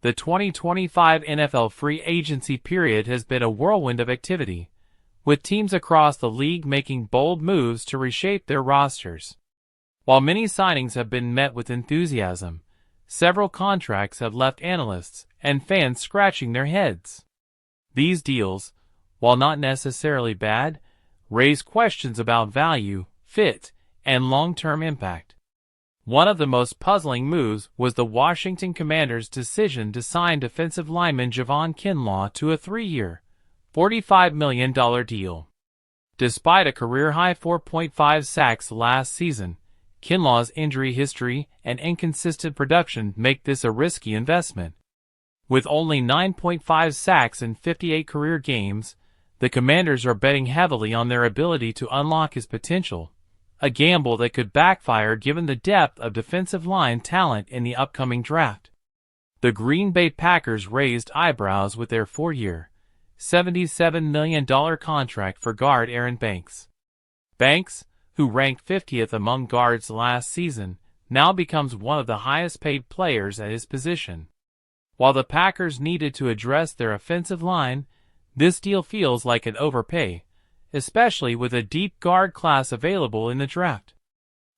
The 2025 NFL free agency period has been a whirlwind of activity, with teams across the league making bold moves to reshape their rosters. While many signings have been met with enthusiasm, several contracts have left analysts and fans scratching their heads. These deals, while not necessarily bad, raise questions about value, fit, and long-term impact. One of the most puzzling moves was the Washington Commanders' decision to sign defensive lineman Javon Kinlaw to a 3-year, $45 million deal. Despite a career-high 4.5 sacks last season, Kinlaw's injury history and inconsistent production make this a risky investment. With only 9.5 sacks in 58 career games, the Commanders are betting heavily on their ability to unlock his potential, a gamble that could backfire given the depth of defensive line talent in the upcoming draft. The Green Bay Packers raised eyebrows with their 4-year, $77 million contract for guard Aaron Banks. Banks, who ranked 50th among guards last season, now becomes one of the highest-paid players at his position. While the Packers needed to address their offensive line, this deal feels like an overpay, especially with a deep guard class available in the draft.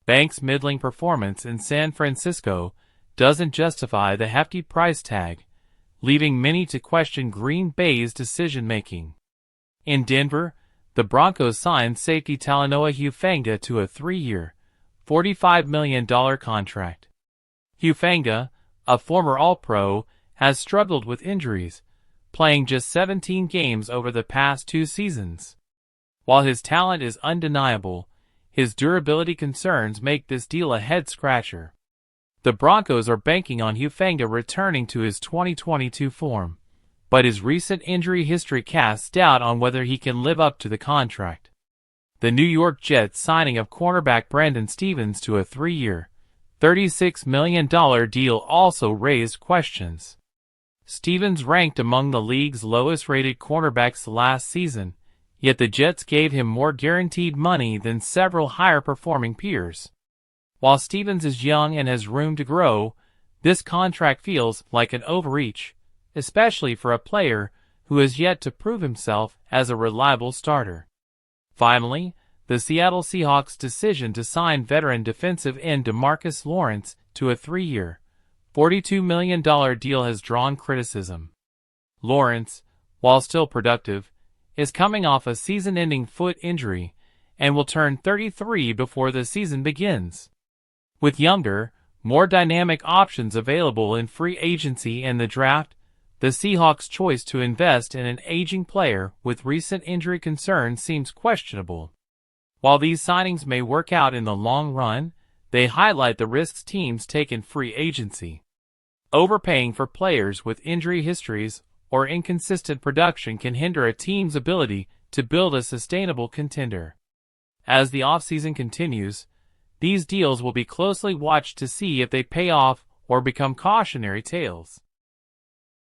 Banks' middling performance in San Francisco doesn't justify the hefty price tag, leaving many to question Green Bay's decision-making. In Denver, the Broncos signed safety Talanoa Hufanga to a 3-year, $45 million contract. Hufanga, a former All-Pro, has struggled with injuries, playing just 17 games over the past 2 seasons. While his talent is undeniable, his durability concerns make this deal a head-scratcher. The Broncos are banking on Hufanga returning to his 2022 form, but his recent injury history casts doubt on whether he can live up to the contract. The New York Jets signing of cornerback Brandon Stephens to a 3-year, $36 million deal also raised questions. Stephens ranked among the league's lowest-rated cornerbacks last season, yet the Jets gave him more guaranteed money than several higher-performing peers. While Stephens is young and has room to grow, this contract feels like an overreach, especially for a player who has yet to prove himself as a reliable starter. Finally, the Seattle Seahawks' decision to sign veteran defensive end DeMarcus Lawrence to a 3-year, $42 million deal has drawn criticism. Lawrence, while still productive, is coming off a season-ending foot injury and will turn 33 before the season begins. With younger, more dynamic options available in free agency and the draft, the Seahawks' choice to invest in an aging player with recent injury concerns seems questionable. While these signings may work out in the long run, they highlight the risks teams take in free agency. Overpaying for players with injury histories or inconsistent production can hinder a team's ability to build a sustainable contender. As the offseason continues, these deals will be closely watched to see if they pay off or become cautionary tales.